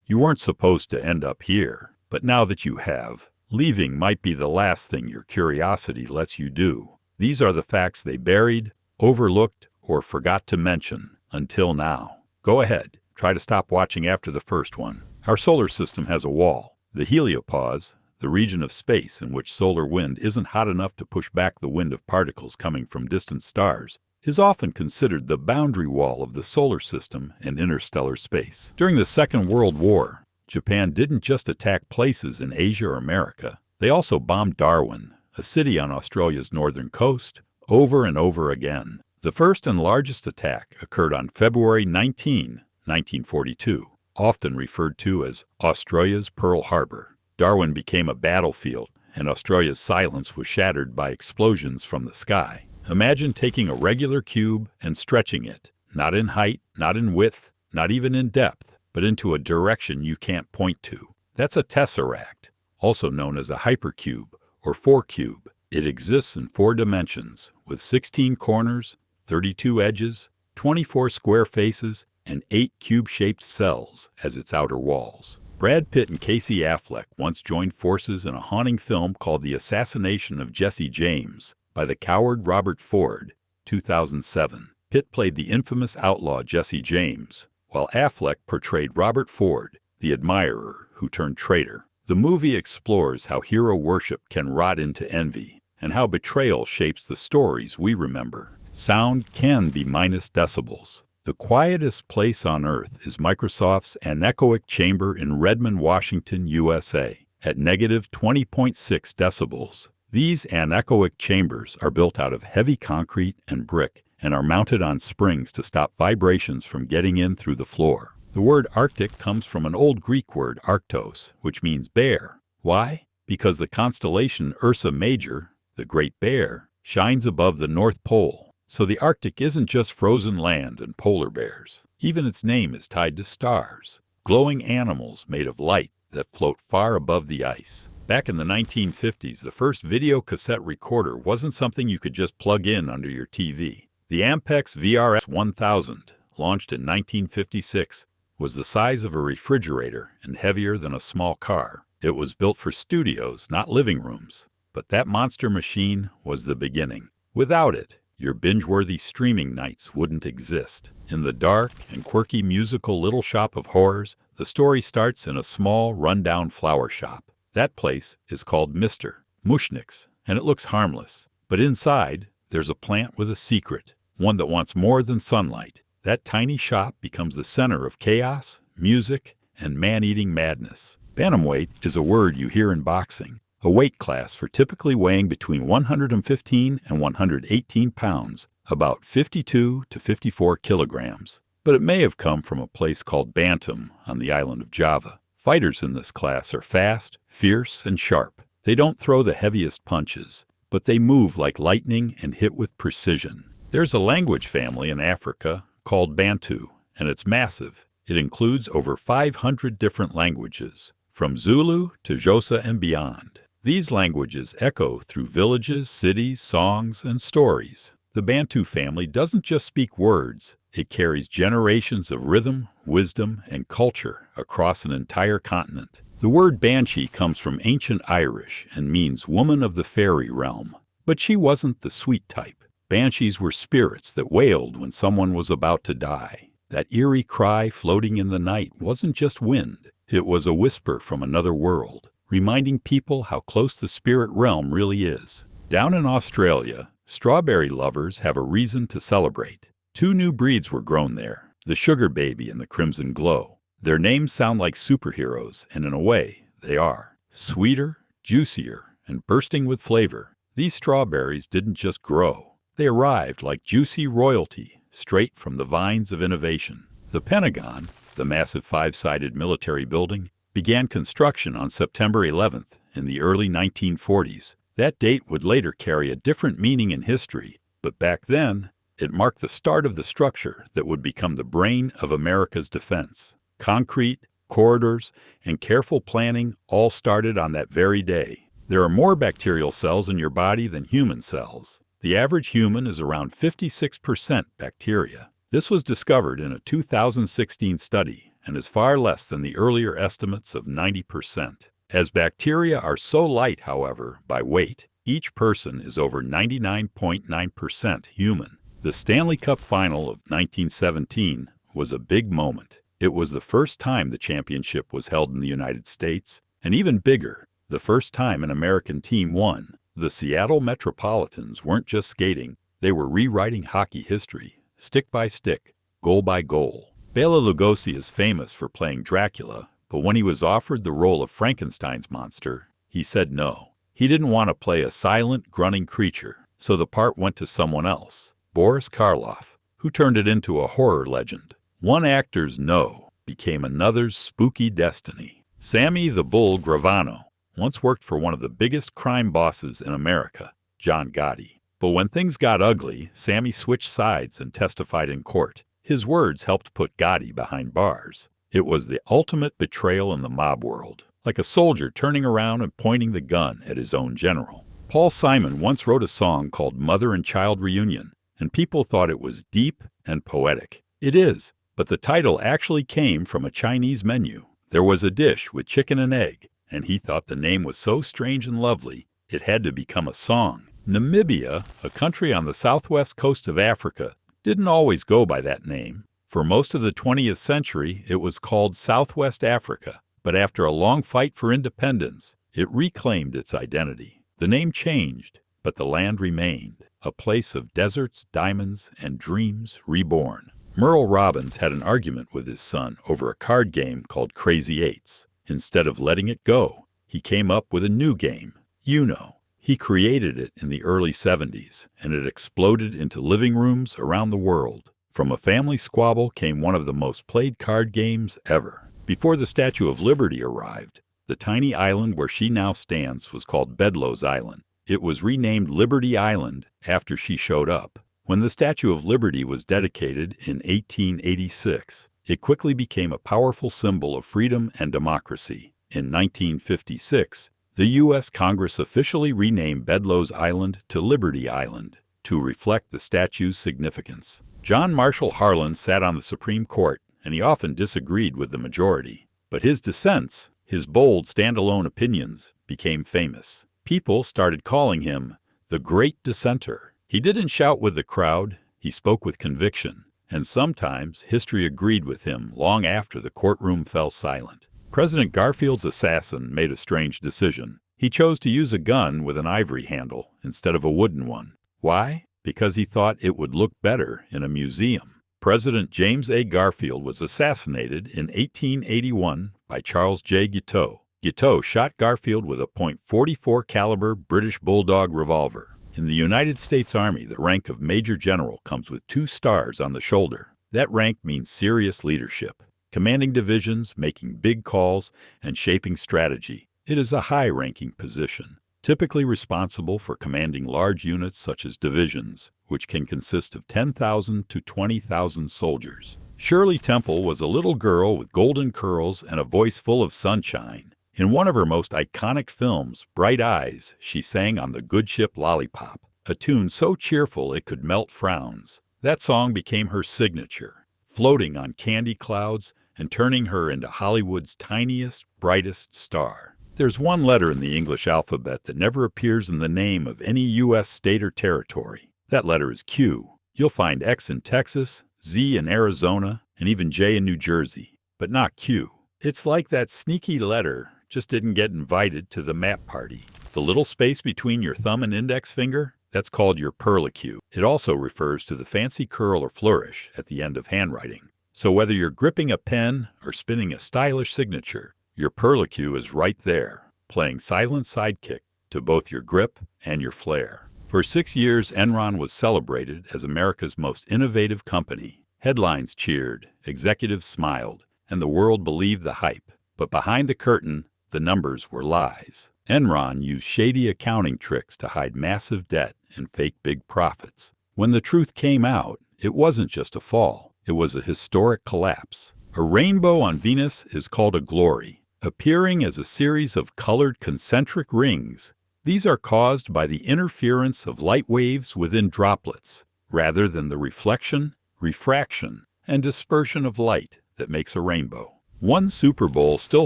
You weren't supposed to end up here, but now that you have, leaving might be the last thing your curiosity lets you do. These are the facts they buried, overlooked, or forgot to mention until now. Go ahead, try to stop watching after the first one. Our solar system has a wall, the heliopause, the region of space in which solar wind isn't hot enough to push back the wind of particles coming from distant stars, is often considered the boundary wall of the solar system and interstellar space. During the Second World War, Japan didn't just attack places in Asia or America. They also bombed Darwin, a city on Australia's northern coast, over and over again. The first and largest attack occurred on February 19, 1942, often referred to as Australia's Pearl Harbor. Darwin became a battlefield, and Australia's silence was shattered by explosions from the sky. Imagine taking a regular cube and stretching it, not in height, not in width, not even in depth, but into a direction you can't point to. That's a tesseract, also known as a hypercube or four-cube. It exists in 4 dimensions, with 16 corners, 32 edges, 24 square faces, and 8 cube-shaped cells as its outer walls. Brad Pitt and Casey Affleck once joined forces in a haunting film called The Assassination of Jesse James by the coward Robert Ford, 2007. Pitt played the infamous outlaw Jesse James, while Affleck portrayed Robert Ford, the admirer who turned traitor. The movie explores how hero worship can rot into envy, and how betrayal shapes the stories we remember. Sound can be minus decibels. The quietest place on Earth is Microsoft's anechoic chamber in Redmond, Washington, USA, at negative 20.6 decibels. These anechoic chambers are built out of heavy concrete and brick and are mounted on springs to stop vibrations from getting in through the floor. The word Arctic comes from an old Greek word arctos, which means bear. Why? Because the constellation Ursa Major, the Great Bear, shines above the North Pole. So the Arctic isn't just frozen land and polar bears. Even its name is tied to stars, glowing animals made of light that float far above the ice. Back in the 1950s, the first video cassette recorder wasn't something you could just plug in under your TV. The Ampex VRS 1000, launched in 1956, was the size of a refrigerator and heavier than a small car. It was built for studios, not living rooms. But that monster machine was the beginning. Without it, your binge-worthy streaming nights wouldn't exist. In the dark and quirky musical Little Shop of Horrors, the story starts in a small, run-down flower shop. That place is called Mr. Mushnick's, and it looks harmless. But inside, there's a plant with a secret, one that wants more than sunlight. That tiny shop becomes the center of chaos, music, and man-eating madness. Bantamweight is a word you hear in boxing, a weight class for typically weighing between 115 and 118 pounds, about 52 to 54 kilograms. But it may have come from a place called Bantam on the island of Java. Fighters in this class are fast, fierce, and sharp. They don't throw the heaviest punches, but they move like lightning and hit with precision. There's a language family in Africa called Bantu, and it's massive. It includes over 500 different languages, from Zulu to Xhosa and beyond. These languages echo through villages, cities, songs, and stories. The Bantu family doesn't just speak words, it carries generations of rhythm, wisdom, and culture across an entire continent. The word banshee comes from ancient Irish and means woman of the fairy realm. But she wasn't the sweet type. Banshees were spirits that wailed when someone was about to die. That eerie cry floating in the night wasn't just wind, it was a whisper from another world, reminding people how close the spirit realm really is. Down in Australia, strawberry lovers have a reason to celebrate. 2 new breeds were grown there, the Sugar Baby and the Crimson Glow. Their names sound like superheroes, and in a way, they are. Sweeter, juicier, and bursting with flavor. These strawberries didn't just grow. They arrived like juicy royalty, straight from the vines of innovation. The Pentagon, the massive 5-sided military building, began construction on September 11th in the early 1940s. That date would later carry a different meaning in history, but back then, it marked the start of the structure that would become the brain of America's defense. Concrete, corridors, and careful planning all started on that very day. There are more bacterial cells in your body than human cells. The average human is around 56% bacteria. This was discovered in a 2016 study and is far less than the earlier estimates of 90%. As bacteria are so light, however, by weight, each person is over 99.9% human. The Stanley Cup Final of 1917 was a big moment. It was the first time the championship was held in the United States, and even bigger, the first time an American team won. The Seattle Metropolitans weren't just skating, they were rewriting hockey history, stick by stick, goal by goal. Bela Lugosi is famous for playing Dracula, but when he was offered the role of Frankenstein's monster, he said no. He didn't want to play a silent, grunting creature, so the part went to someone else, Boris Karloff, who turned it into a horror legend. One actor's no became another's spooky destiny. Sammy the Bull Gravano once worked for one of the biggest crime bosses in America, John Gotti. But when things got ugly, Sammy switched sides and testified in court. His words helped put Gotti behind bars. It was the ultimate betrayal in the mob world, like a soldier turning around and pointing the gun at his own general. Paul Simon once wrote a song called Mother and Child Reunion, and people thought it was deep and poetic. It is, but the title actually came from a Chinese menu. There was a dish with chicken and egg, and he thought the name was so strange and lovely, it had to become a song. Namibia, a country on the southwest coast of Africa, didn't always go by that name. For most of the 20th century, it was called Southwest Africa, but after a long fight for independence, it reclaimed its identity. The name changed, but the land remained, a place of deserts, diamonds, and dreams reborn. Merle Robbins had an argument with his son over a card game called Crazy Eights. Instead of letting it go, he came up with a new game, Uno. He created it in the early 70s, and it exploded into living rooms around the world. From a family squabble came one of the most played card games ever. Before the Statue of Liberty arrived, the tiny island where she now stands was called Bedloe's Island. It was renamed Liberty Island after she showed up. When the Statue of Liberty was dedicated in 1886, it quickly became a powerful symbol of freedom and democracy. In 1956, the U.S. Congress officially renamed Bedloe's Island to Liberty Island to reflect the statue's significance. John Marshall Harlan sat on the Supreme Court, and he often disagreed with the majority. But his dissents, his bold, standalone opinions, became famous. People started calling him the Great Dissenter. He didn't shout with the crowd, he spoke with conviction, and sometimes history agreed with him long after the courtroom fell silent. President Garfield's assassin made a strange decision. He chose to use a gun with an ivory handle instead of a wooden one. Why? Because he thought it would look better in a museum. President James A. Garfield was assassinated in 1881 by Charles J. Guiteau. Guiteau shot Garfield with a .44 caliber British Bulldog revolver. In the United States Army, the rank of Major General comes with 2 stars on the shoulder. That rank means serious leadership, commanding divisions, making big calls, and shaping strategy. It is a high-ranking position, typically responsible for commanding large units such as divisions, which can consist of 10,000 to 20,000 soldiers. Shirley Temple was a little girl with golden curls and a voice full of sunshine. In one of her most iconic films, Bright Eyes, she sang on the good ship Lollipop, a tune so cheerful it could melt frowns. That song became her signature, floating on candy clouds and turning her into Hollywood's tiniest, brightest star. There's one letter in the English alphabet that never appears in the name of any U.S. state or territory. That letter is Q. You'll find X in Texas, Z in Arizona, and even J in New Jersey, but not Q. It's like that sneaky letter just didn't get invited to the map party. The little space between your thumb and index finger, that's called your perlicue. It also refers to the fancy curl or flourish at the end of handwriting. So whether you're gripping a pen or spinning a stylish signature, your perlicue is right there, playing silent sidekick to both your grip and your flair. For 6 years, Enron was celebrated as America's most innovative company. Headlines cheered, executives smiled, and the world believed the hype. But behind the curtain, the numbers were lies. Enron used shady accounting tricks to hide massive debt and fake big profits. When the truth came out, it wasn't just a fall, it was a historic collapse. A rainbow on Venus is called a glory, appearing as a series of colored concentric rings. These are caused by the interference of light waves within droplets, rather than the reflection, refraction, and dispersion of light that makes a rainbow. One Super Bowl still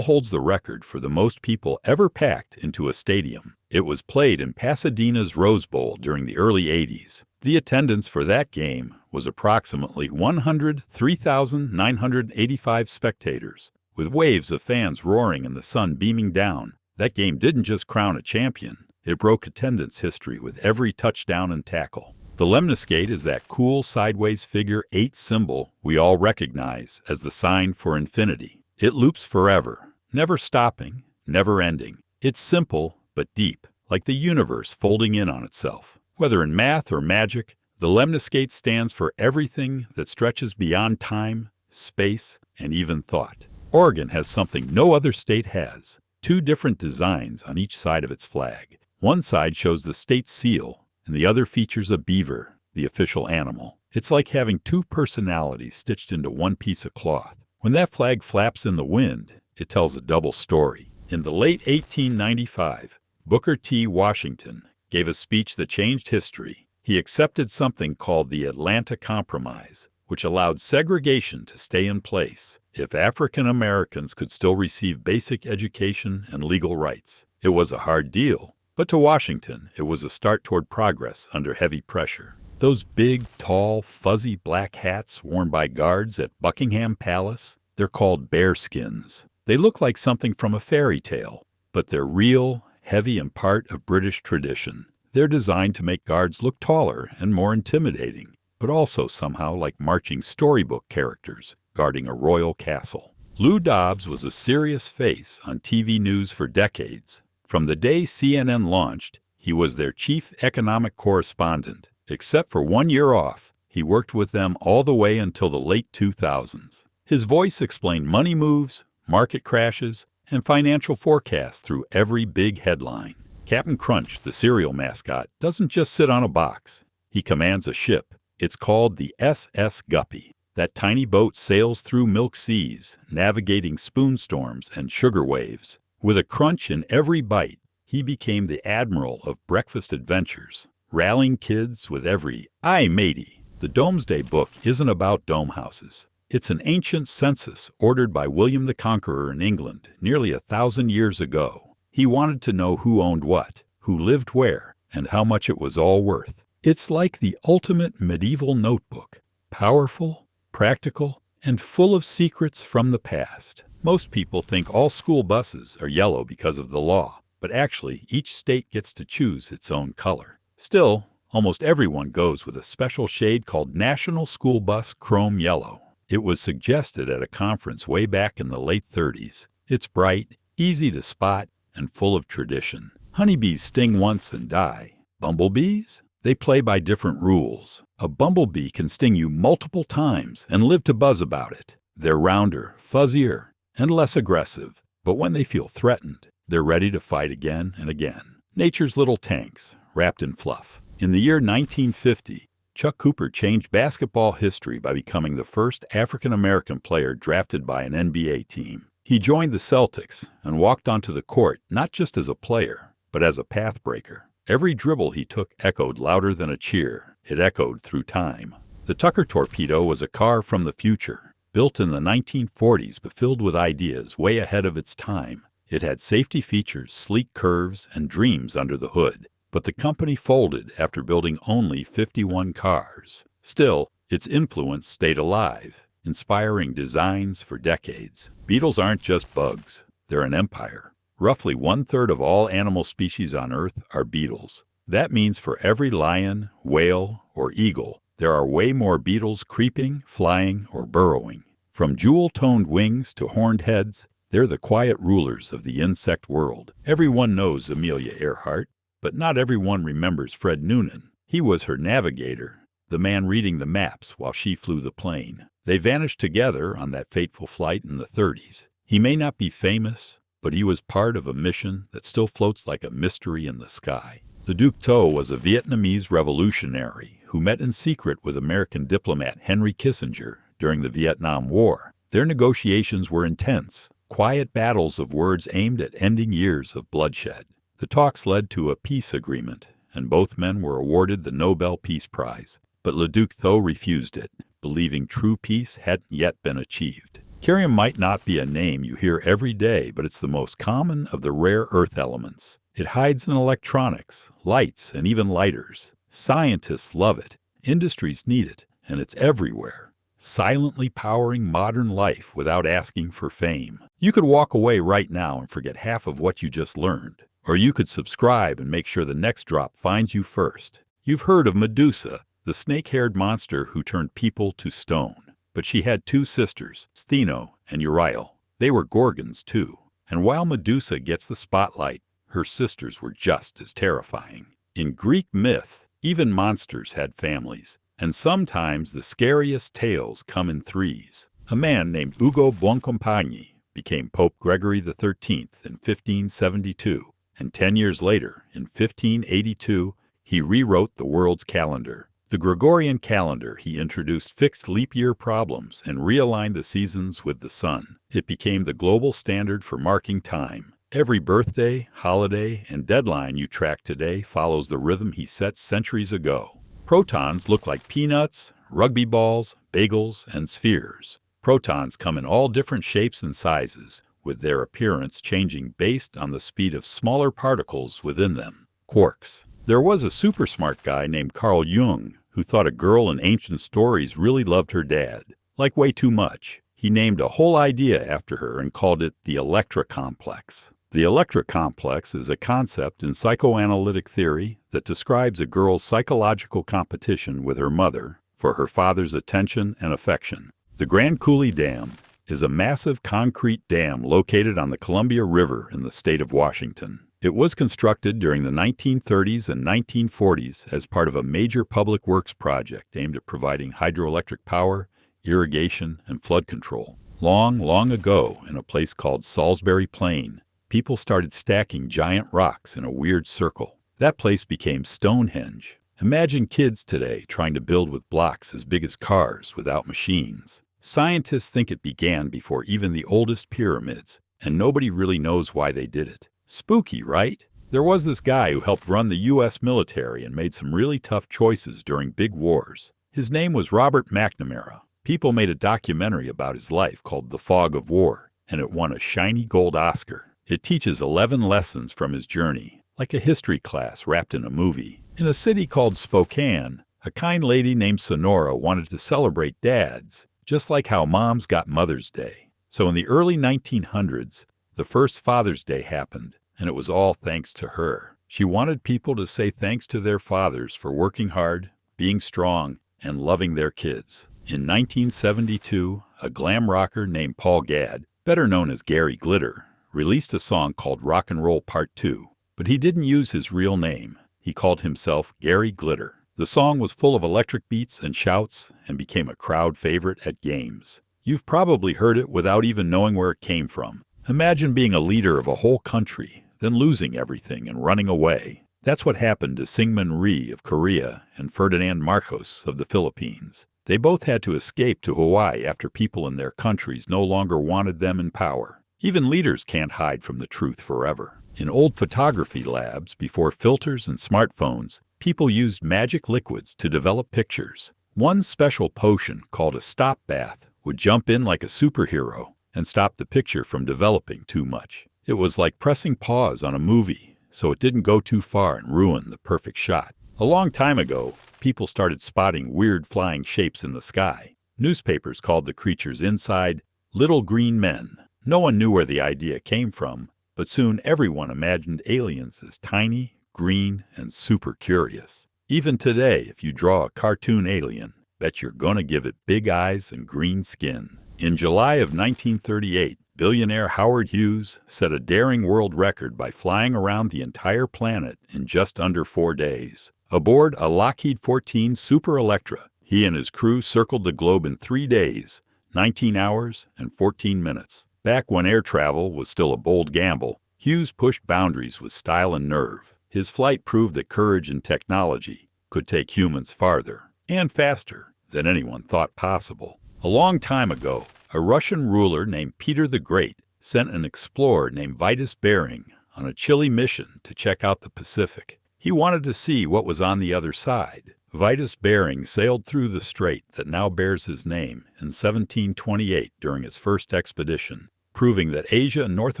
holds the record for the most people ever packed into a stadium. It was played in Pasadena's Rose Bowl during the early 80s. The attendance for that game was approximately 103,985 spectators, with waves of fans roaring and the sun beaming down. That game didn't just crown a champion, it broke attendance history with every touchdown and tackle. The lemniscate is that cool sideways figure 8 symbol we all recognize as the sign for infinity. It loops forever, never stopping, never ending. It's simple but deep, like the universe folding in on itself. Whether in math or magic, the lemniscate stands for everything that stretches beyond time, space, and even thought. Oregon has something no other state has: 2 different designs on each side of its flag. One side shows the state seal, and the other features a beaver, the official animal. It's like having 2 personalities stitched into one piece of cloth. When that flag flaps in the wind, it tells a double story. In the late 1895, Booker T. Washington gave a speech that changed history. He accepted something called the Atlanta Compromise, which allowed segregation to stay in place if African Americans could still receive basic education and legal rights. It was a hard deal, but to Washington, it was a start toward progress under heavy pressure. Those big, tall, fuzzy black hats worn by guards at Buckingham Palace, they're called bearskins. They look like something from a fairy tale, but they're real, heavy, and part of British tradition. They're designed to make guards look taller and more intimidating, but also somehow like marching storybook characters guarding a royal castle. Lou Dobbs was a serious face on TV news for decades. From the day CNN launched, he was their chief economic correspondent. Except for 1 year off, he worked with them all the way until the late 2000s. His voice explained money moves, market crashes, and financial forecasts through every big headline. Captain Crunch, the cereal mascot, doesn't just sit on a box. He commands a ship. It's called the SS Guppy. That tiny boat sails through milk seas, navigating spoon storms and sugar waves. With a crunch in every bite, he became the admiral of breakfast adventures, rallying kids with every "Aye, matey." The Domesday Book isn't about dome houses. It's an ancient census ordered by William the Conqueror in England nearly 1,000 years ago. He wanted to know who owned what, who lived where, and how much it was all worth. It's like the ultimate medieval notebook, powerful, practical, and full of secrets from the past. Most people think all school buses are yellow because of the law, but actually each state gets to choose its own color. Still, almost everyone goes with a special shade called National School Bus Chrome Yellow. It was suggested at a conference way back in the late 30s. It's bright, easy to spot, and full of tradition. Honeybees sting once and die. Bumblebees? They play by different rules. A bumblebee can sting you multiple times and live to buzz about it. They're rounder, fuzzier, and less aggressive, but when they feel threatened, they're ready to fight again and again. Nature's little tanks, wrapped in fluff. In the year 1950, Chuck Cooper changed basketball history by becoming the first African-American player drafted by an NBA team. He joined the Celtics and walked onto the court not just as a player, but as a pathbreaker. Every dribble he took echoed louder than a cheer. It echoed through time. The Tucker Torpedo was a car from the future, built in the 1940s but filled with ideas way ahead of its time. It had safety features, sleek curves, and dreams under the hood. But the company folded after building only 51 cars. Still, its influence stayed alive, inspiring designs for decades. Beetles aren't just bugs. They're an empire. Roughly 1/3 of all animal species on Earth are beetles. That means for every lion, whale, or eagle, there are way more beetles creeping, flying, or burrowing. From jewel-toned wings to horned heads, they're the quiet rulers of the insect world. Everyone knows Amelia Earhart, but not everyone remembers Fred Noonan. He was her navigator, the man reading the maps while she flew the plane. They vanished together on that fateful flight in the 30s. He may not be famous, but he was part of a mission that still floats like a mystery in the sky. Le Duc Tho was a Vietnamese revolutionary who met in secret with American diplomat Henry Kissinger during the Vietnam War. Their negotiations were intense, quiet battles of words aimed at ending years of bloodshed. The talks led to a peace agreement, and both men were awarded the Nobel Peace Prize. But Le Duc Tho refused it, believing true peace hadn't yet been achieved. Curium might not be a name you hear every day, but it's the most common of the rare earth elements. It hides in electronics, lights, and even lighters. Scientists love it, industries need it, and it's everywhere, silently powering modern life without asking for fame. You could walk away right now and forget half of what you just learned. Or you could subscribe and make sure the next drop finds you first. You've heard of Medusa, the snake-haired monster who turned people to stone. But she had two sisters, Stheno and Uriel. They were Gorgons, too. And while Medusa gets the spotlight, her sisters were just as terrifying. In Greek myth, even monsters had families, and sometimes the scariest tales come in threes. A man named Ugo Buoncompagni became Pope Gregory XIII in 1572, and 10 years later, in 1582, he rewrote the world's calendar. The Gregorian calendar, he introduced fixed leap year problems and realigned the seasons with the sun. It became the global standard for marking time. Every birthday, holiday, and deadline you track today follows the rhythm he set centuries ago. Protons look like peanuts, rugby balls, bagels, and spheres. Protons come in all different shapes and sizes, with their appearance changing based on the speed of smaller particles within them. Quarks. There was a super smart guy named Carl Jung who thought a girl in ancient stories really loved her dad, like way too much. He named a whole idea after her and called it the Electra complex. The Electra complex is a concept in psychoanalytic theory that describes a girl's psychological competition with her mother for her father's attention and affection. The Grand Coulee Dam is a massive concrete dam located on the Columbia River in the state of Washington. It was constructed during the 1930s and 1940s as part of a major public works project aimed at providing hydroelectric power, irrigation, and flood control. Long, long ago, in a place called Salisbury Plain, people started stacking giant rocks in a weird circle. That place became Stonehenge. Imagine kids today trying to build with blocks as big as cars without machines. Scientists think it began before even the oldest pyramids, and nobody really knows why they did it. Spooky, right? There was this guy who helped run the U.S. military and made some really tough choices during big wars. His name was Robert McNamara. People made a documentary about his life called The Fog of War, and it won a shiny gold Oscar. It teaches 11 lessons from his journey, like a history class wrapped in a movie. In a city called Spokane, a kind lady named Sonora wanted to celebrate dads, just like how moms got Mother's Day. So in the early 1900s, the first Father's Day happened, and it was all thanks to her. She wanted people to say thanks to their fathers for working hard, being strong, and loving their kids. In 1972, a glam rocker named Paul Gadd, better known as Gary Glitter, released a song called Rock and Roll Part 2, but he didn't use his real name. He called himself Gary Glitter. The song was full of electric beats and shouts and became a crowd favorite at games. You've probably heard it without even knowing where it came from. Imagine being a leader of a whole country, then losing everything and running away. That's what happened to Syngman Rhee of Korea and Ferdinand Marcos of the Philippines. They both had to escape to Hawaii after people in their countries no longer wanted them in power. Even leaders can't hide from the truth forever. In old photography labs, before filters and smartphones, people used magic liquids to develop pictures. One special potion, called a stop bath, would jump in like a superhero and stop the picture from developing too much. It was like pressing pause on a movie, so it didn't go too far and ruin the perfect shot. A long time ago, people started spotting weird flying shapes in the sky. Newspapers called the creatures inside little green men. No one knew where the idea came from, but soon everyone imagined aliens as tiny, green, and super curious. Even today, if you draw a cartoon alien, bet you're gonna give it big eyes and green skin. In July of 1938, billionaire Howard Hughes set a daring world record by flying around the entire planet in just under 4 days. Aboard a Lockheed 14 Super Electra, he and his crew circled the globe in 3 days, 19 hours, and 14 minutes. Back when air travel was still a bold gamble, Hughes pushed boundaries with style and nerve. His flight proved that courage and technology could take humans farther and faster than anyone thought possible. A long time ago, a Russian ruler named Peter the Great sent an explorer named Vitus Bering on a chilly mission to check out the Pacific. He wanted to see what was on the other side. Vitus Bering sailed through the strait that now bears his name in 1728 during his first expedition, proving that Asia and North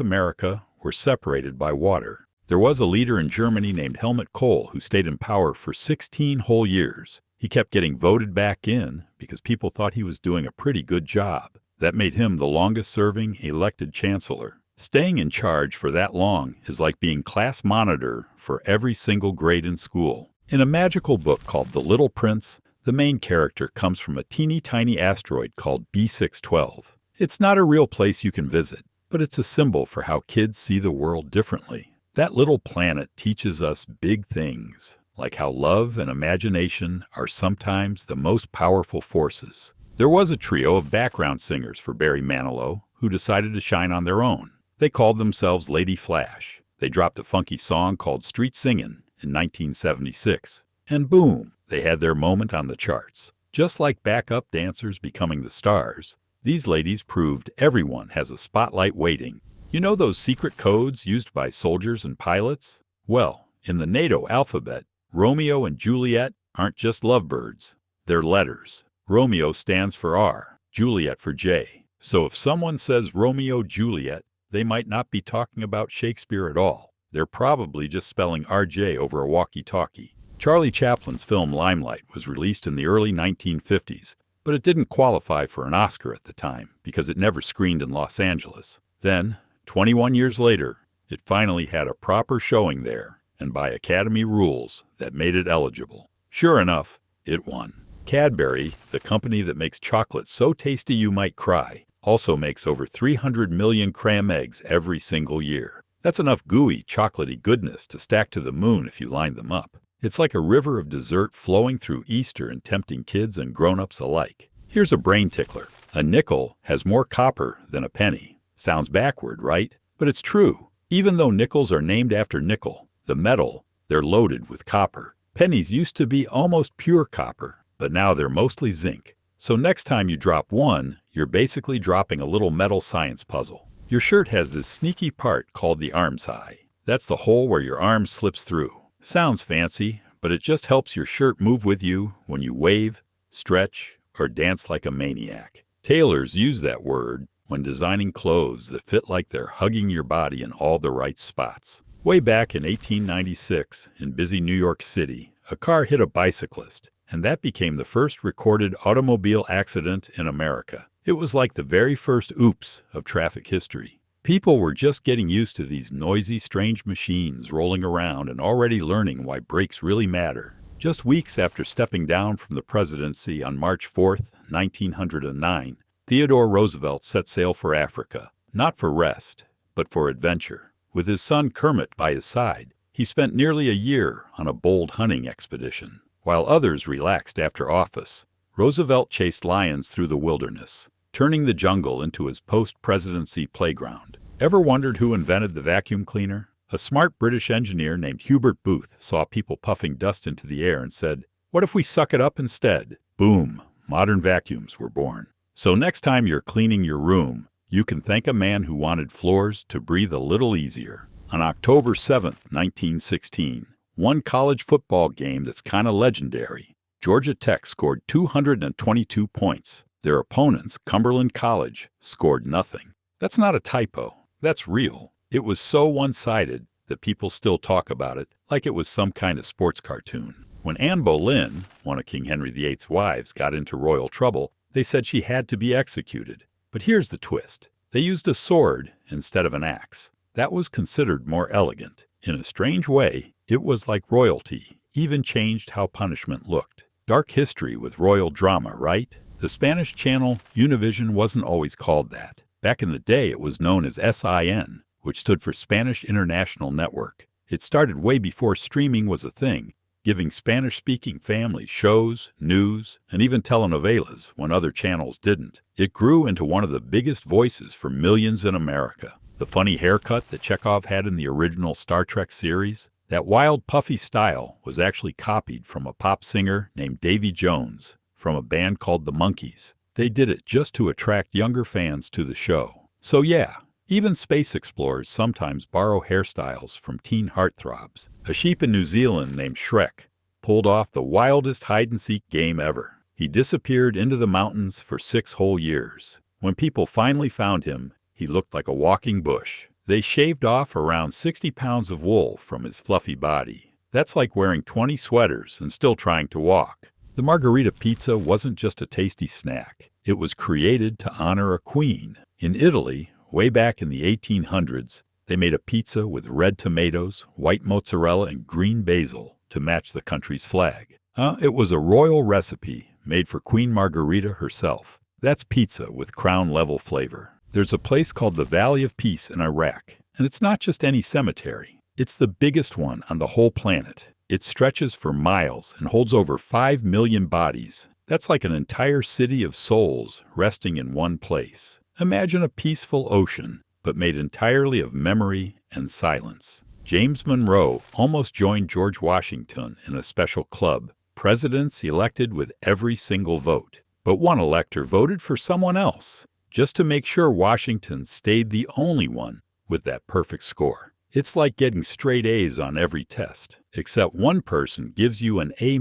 America were separated by water. There was a leader in Germany named Helmut Kohl who stayed in power for 16 whole years. He kept getting voted back in because people thought he was doing a pretty good job. That made him the longest-serving elected chancellor. Staying in charge for that long is like being class monitor for every single grade in school. In a magical book called The Little Prince, the main character comes from a teeny-tiny asteroid called B612. It's not a real place you can visit, but it's a symbol for how kids see the world differently. That little planet teaches us big things, like how love and imagination are sometimes the most powerful forces. There was a trio of background singers for Barry Manilow who decided to shine on their own. They called themselves Lady Flash. They dropped a funky song called Street Singin' in 1976. And boom, they had their moment on the charts. Just like backup dancers becoming the stars, these ladies proved everyone has a spotlight waiting. You know those secret codes used by soldiers and pilots? Well, in the NATO alphabet, Romeo and Juliet aren't just lovebirds. They're letters. Romeo stands for R, Juliet for J. So if someone says Romeo Juliet, they might not be talking about Shakespeare at all. They're probably just spelling RJ over a walkie-talkie. Charlie Chaplin's film Limelight was released in the early 1950s, but it didn't qualify for an Oscar at the time because it never screened in Los Angeles. Then, 21 years later, it finally had a proper showing there, and by Academy rules, that made it eligible. Sure enough, it won. Cadbury, the company that makes chocolate so tasty you might cry, also makes over 300 million cram eggs every single year. That's enough gooey, chocolatey goodness to stack to the moon if you line them up. It's like a river of dessert flowing through Easter and tempting kids and grown-ups alike. Here's a brain tickler. A nickel has more copper than a penny. Sounds backward, right? But it's true. Even though nickels are named after nickel, the metal, they're loaded with copper. Pennies used to be almost pure copper, but now they're mostly zinc. So next time you drop one, you're basically dropping a little metal science puzzle. Your shirt has this sneaky part called the armscye. That's the hole where your arm slips through. Sounds fancy, but it just helps your shirt move with you when you wave, stretch, or dance like a maniac. Tailors use that word when designing clothes that fit like they're hugging your body in all the right spots. Way back in 1896, in busy New York City, a car hit a bicyclist, and that became the first recorded automobile accident in America. It was like the very first oops of traffic history. People were just getting used to these noisy, strange machines rolling around and already learning why brakes really matter. Just weeks after stepping down from the presidency on March 4, 1909, Theodore Roosevelt set sail for Africa, not for rest, but for adventure. With his son Kermit by his side, he spent nearly a year on a bold hunting expedition. While others relaxed after office, Roosevelt chased lions through the wilderness, turning the jungle into his post-presidency playground. Ever wondered who invented the vacuum cleaner? A smart British engineer named Hubert Booth saw people puffing dust into the air and said, "What if we suck it up instead?" Boom, modern vacuums were born. So next time you're cleaning your room, you can thank a man who wanted floors to breathe a little easier. On October 7, 1916, one college football game that's kind of legendary, Georgia Tech scored 222 points. Their opponents, Cumberland College, scored nothing. That's not a typo. That's real. It was so one-sided that people still talk about it like it was some kind of sports cartoon. When Anne Boleyn, one of King Henry VIII's wives, got into royal trouble, they said she had to be executed. But here's the twist. They used a sword instead of an axe. That was considered more elegant. In a strange way, it was like royalty, even changed how punishment looked. Dark history with royal drama, right? The Spanish channel Univision wasn't always called that. Back in the day, it was known as SIN, which stood for Spanish International Network. It started way before streaming was a thing, giving Spanish-speaking families shows, news, and even telenovelas when other channels didn't. It grew into one of the biggest voices for millions in America. The funny haircut that Chekhov had in the original Star Trek series, that wild, puffy style was actually copied from a pop singer named Davy Jones from a band called the Monkees. They did it just to attract younger fans to the show. So yeah, even space explorers sometimes borrow hairstyles from teen heartthrobs. A sheep in New Zealand named Shrek pulled off the wildest hide-and-seek game ever. He disappeared into the mountains for 6 whole years. When people finally found him, he looked like a walking bush. They shaved off around 60 pounds of wool from his fluffy body. That's like wearing 20 sweaters and still trying to walk. The margarita pizza wasn't just a tasty snack. It was created to honor a queen. In Italy, way back in the 1800s, they made a pizza with red tomatoes, white mozzarella, and green basil to match the country's flag. It was a royal recipe made for Queen Margherita herself. That's pizza with crown-level flavor. There's a place called the Valley of Peace in Iraq, and it's not just any cemetery. It's the biggest one on the whole planet. It stretches for miles and holds over 5 million bodies. That's like an entire city of souls resting in one place. Imagine a peaceful ocean, but made entirely of memory and silence. James Monroe almost joined George Washington in a special club, presidents elected with every single vote. But one elector voted for someone else, just to make sure Washington stayed the only one with that perfect score. It's like getting straight A's on every test, except one person gives you an A-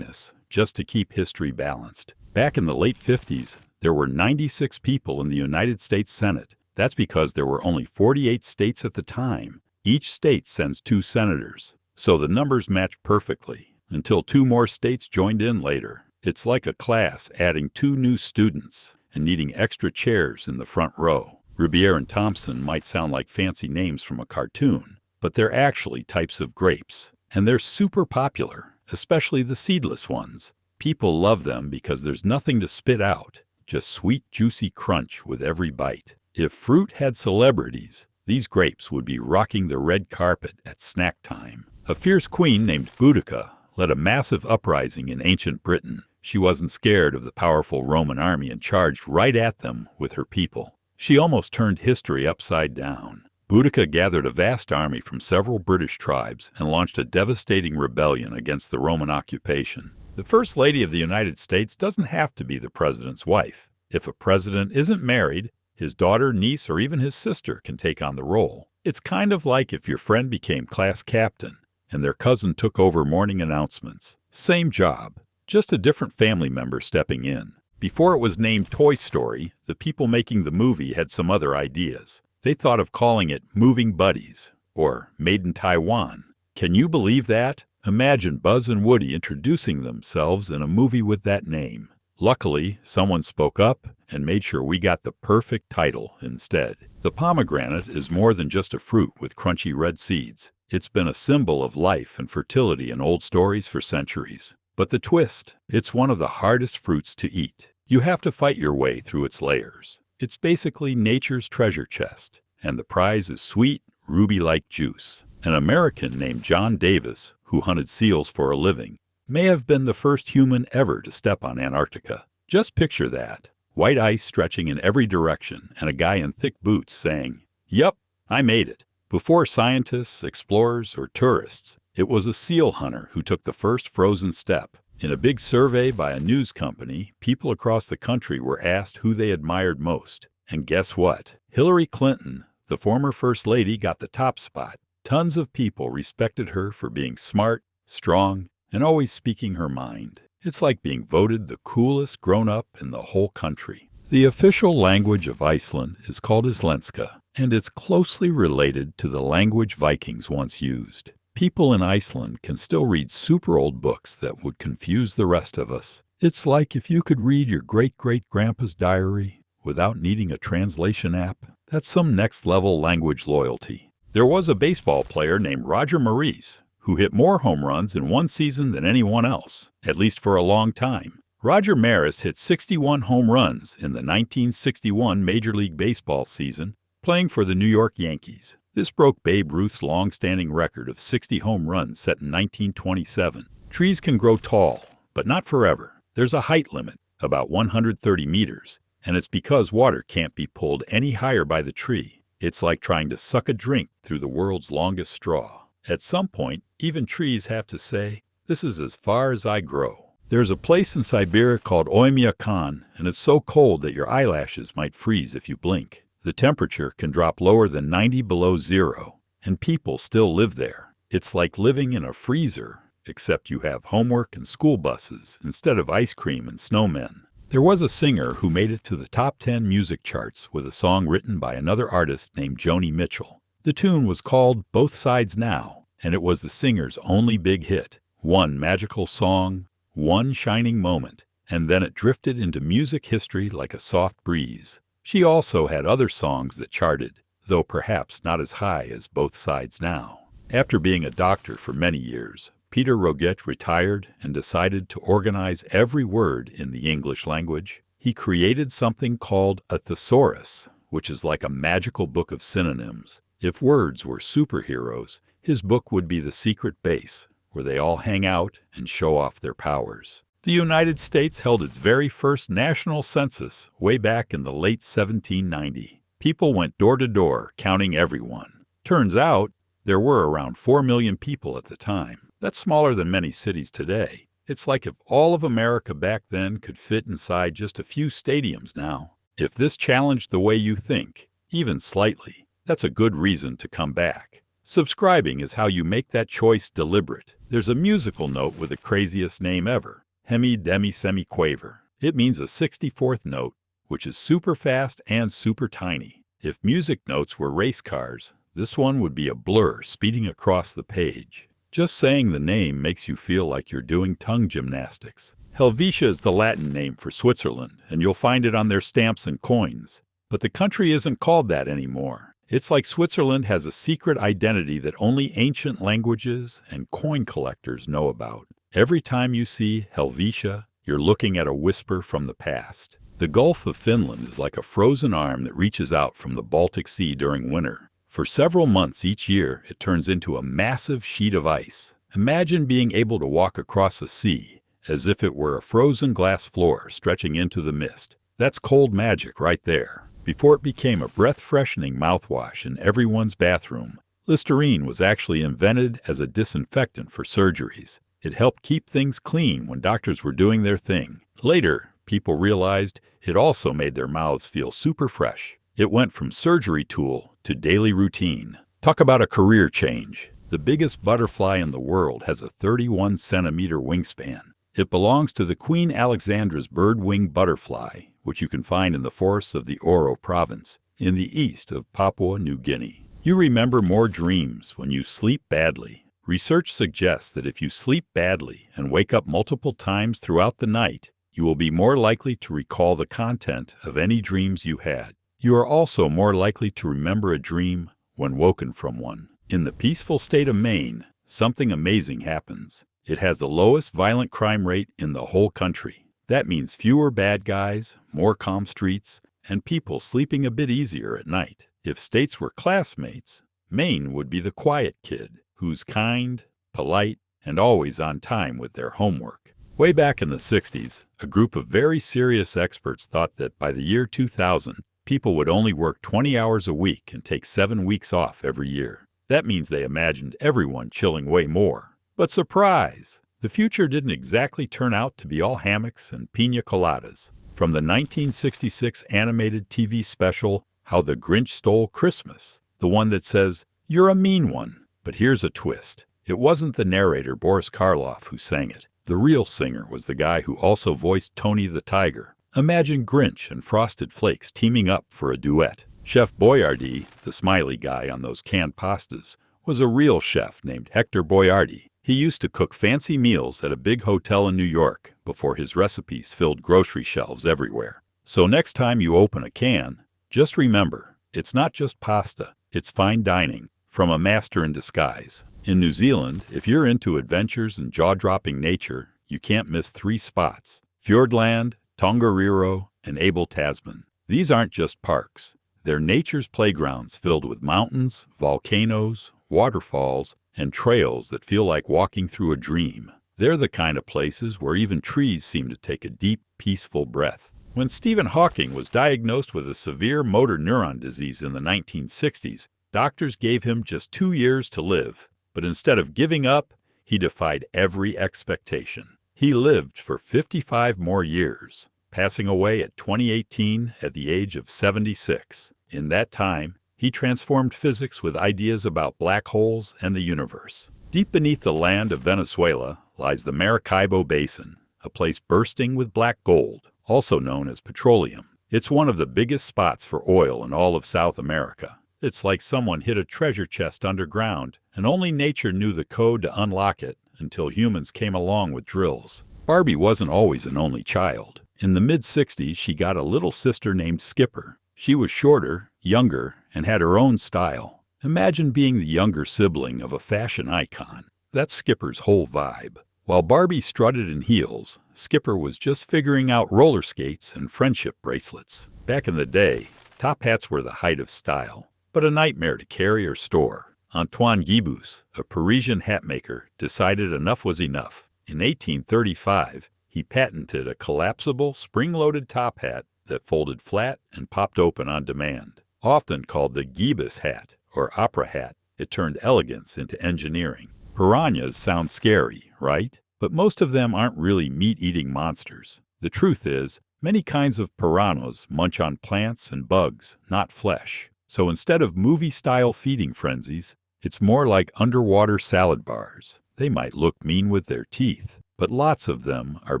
just to keep history balanced. Back in the late 50s, there were 96 people in the United States Senate. That's because there were only 48 states at the time. Each state sends 2 senators, so the numbers match perfectly, until 2 more states joined in later. It's like a class adding 2 new students and needing extra chairs in the front row. Ribier and Thompson might sound like fancy names from a cartoon, but they're actually types of grapes, and they're super popular, especially the seedless ones. People love them because there's nothing to spit out, just sweet, juicy crunch with every bite. If fruit had celebrities, these grapes would be rocking the red carpet at snack time. A fierce queen named Boudica led a massive uprising in ancient Britain. She wasn't scared of the powerful Roman army and charged right at them with her people. She almost turned history upside down. Boudica gathered a vast army from several British tribes and launched a devastating rebellion against the Roman occupation. The First Lady of the United States doesn't have to be the president's wife. If a president isn't married, his daughter, niece, or even his sister can take on the role. It's kind of like if your friend became class captain and their cousin took over morning announcements. Same job, just a different family member stepping in. Before it was named Toy Story, the people making the movie had some other ideas. They thought of calling it Moving Buddies or Made in Taiwan. Can you believe that? Imagine Buzz and Woody introducing themselves in a movie with that name. Luckily, someone spoke up and made sure we got the perfect title instead. The pomegranate is more than just a fruit with crunchy red seeds. It's been a symbol of life and fertility in old stories for centuries. But the twist, it's one of the hardest fruits to eat. You have to fight your way through its layers. It's basically nature's treasure chest, and the prize is sweet, ruby-like juice. An American named John Davis, who hunted seals for a living, may have been the first human ever to step on Antarctica. Just picture that. White ice stretching in every direction, and a guy in thick boots saying, "Yup, I made it." Before scientists, explorers, or tourists, it was a seal hunter who took the first frozen step. In a big survey by a news company, people across the country were asked who they admired most. And guess what? Hillary Clinton, the former First Lady, got the top spot. Tons of people respected her for being smart, strong, and always speaking her mind. It's like being voted the coolest grown-up in the whole country. The official language of Iceland is called Íslenska, and it's closely related to the language Vikings once used. People in Iceland can still read super old books that would confuse the rest of us. It's like if you could read your great-great-grandpa's diary without needing a translation app. That's some next-level language loyalty. There was a baseball player named Roger Maris who hit more home runs in one season than anyone else, at least for a long time. Roger Maris hit 61 home runs in the 1961 Major League Baseball season, playing for the New York Yankees. This broke Babe Ruth's long-standing record of 60 home runs set in 1927. Trees can grow tall, but not forever. There's a height limit, about 130 meters, and it's because water can't be pulled any higher by the tree. It's like trying to suck a drink through the world's longest straw. At some point, even trees have to say, "This is as far as I grow." There's a place in Siberia called Oymyakon, and it's so cold that your eyelashes might freeze if you blink. The temperature can drop lower than 90 below zero, and people still live there. It's like living in a freezer, except you have homework and school buses instead of ice cream and snowmen. There was a singer who made it to the top 10 music charts with a song written by another artist named Joni Mitchell. The tune was called Both Sides Now, and it was the singer's only big hit. One magical song, one shining moment, and then it drifted into music history like a soft breeze. She also had other songs that charted, though perhaps not as high as Both Sides Now. After being a doctor for many years, Peter Roget retired and decided to organize every word in the English language. He created something called a thesaurus, which is like a magical book of synonyms. If words were superheroes, his book would be the secret base, where they all hang out and show off their powers. The United States held its very first national census way back in the late 1790. People went door to door, counting everyone. Turns out, there were around 4 million people at the time. That's smaller than many cities today. It's like if all of America back then could fit inside just a few stadiums now. If this challenged the way you think, even slightly, that's a good reason to come back. Subscribing is how you make that choice deliberate. There's a musical note with the craziest name ever, hemi demi semi quaver. It means a 64th note, which is super fast and super tiny. If music notes were race cars, this one would be a blur speeding across the page. Just saying the name makes you feel like you're doing tongue gymnastics. Helvetia is the Latin name for Switzerland, and you'll find it on their stamps and coins. But the country isn't called that anymore. It's like Switzerland has a secret identity that only ancient languages and coin collectors know about. Every time you see Helvetia, you're looking at a whisper from the past. The Gulf of Finland is like a frozen arm that reaches out from the Baltic Sea during winter. For several months each year, it turns into a massive sheet of ice. Imagine being able to walk across a sea as if it were a frozen glass floor stretching into the mist. That's cold magic right there. Before it became a breath-freshening mouthwash in everyone's bathroom, Listerine was actually invented as a disinfectant for surgeries. It helped keep things clean when doctors were doing their thing. Later, people realized it also made their mouths feel super fresh. It went from surgery tool to daily routine. Talk about a career change. The biggest butterfly in the world has a 31-centimeter wingspan. It belongs to the Queen Alexandra's bird-winged butterfly, which you can find in the forests of the Oro province, in the east of Papua New Guinea. You remember more dreams when you sleep badly. Research suggests that if you sleep badly and wake up multiple times throughout the night, you will be more likely to recall the content of any dreams you had. You are also more likely to remember a dream when woken from one. In the peaceful state of Maine, something amazing happens. It has the lowest violent crime rate in the whole country. That means fewer bad guys, more calm streets, and people sleeping a bit easier at night. If states were classmates, Maine would be the quiet kid, who's kind, polite, and always on time with their homework. Way back in the 60s, a group of very serious experts thought that by the year 2000, people would only work 20 hours a week and take 7 weeks off every year. That means they imagined everyone chilling way more. But surprise! The future didn't exactly turn out to be all hammocks and piña coladas. From the 1966 animated TV special, How the Grinch Stole Christmas, the one that says, "You're a mean one." But here's a twist. It wasn't the narrator Boris Karloff who sang it. The real singer was the guy who also voiced Tony the Tiger. Imagine Grinch and Frosted Flakes teaming up for a duet. Chef Boyardee, the smiley guy on those canned pastas, was a real chef named Hector Boyardee. He used to cook fancy meals at a big hotel in New York before his recipes filled grocery shelves everywhere. So next time you open a can, just remember, it's not just pasta, it's fine dining from a master in disguise. In New Zealand, if you're into adventures and jaw-dropping nature, you can't miss 3 spots: Fiordland, Tongariro, and Abel Tasman. These aren't just parks. They're nature's playgrounds filled with mountains, volcanoes, waterfalls, and trails that feel like walking through a dream. They're the kind of places where even trees seem to take a deep, peaceful breath. When Stephen Hawking was diagnosed with a severe motor neuron disease in the 1960s, doctors gave him just 2 years to live. But instead of giving up, he defied every expectation. He lived for 55 more years, passing away at 2018 at the age of 76. In that time, he transformed physics with ideas about black holes and the universe. Deep beneath the land of Venezuela lies the Maracaibo Basin, a place bursting with black gold, also known as petroleum. It's one of the biggest spots for oil in all of South America. It's like someone hid a treasure chest underground, and only nature knew the code to unlock it until humans came along with drills. Barbie wasn't always an only child. In the mid-60s, she got a little sister named Skipper. She was shorter, younger, and had her own style. Imagine being the younger sibling of a fashion icon. That's Skipper's whole vibe. While Barbie strutted in heels, Skipper was just figuring out roller skates and friendship bracelets. Back in the day, top hats were the height of style, but a nightmare to carry or store. Antoine Gibus, a Parisian hatmaker, decided enough was enough. In 1835, he patented a collapsible, spring-loaded top hat that folded flat and popped open on demand. Often called the Gibus hat or opera hat, it turned elegance into engineering. Piranhas sound scary, right? But most of them aren't really meat-eating monsters. The truth is, many kinds of piranhas munch on plants and bugs, not flesh. So instead of movie-style feeding frenzies, it's more like underwater salad bars. They might look mean with their teeth, but lots of them are